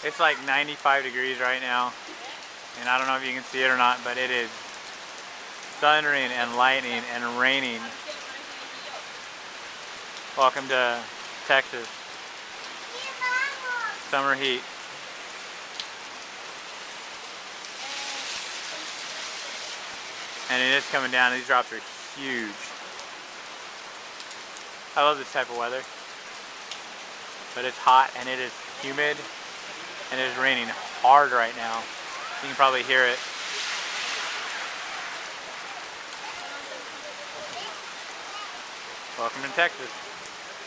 It's like 95 degrees right now, and I don't know if you can see it or not, but it is thundering and lightning and raining. Welcome to Texas. Summer heat. And it is coming down. These drops are huge. I love this type of weather. But it's hot and it is humid and it is raining hard right now. You can probably hear it. Welcome to Texas.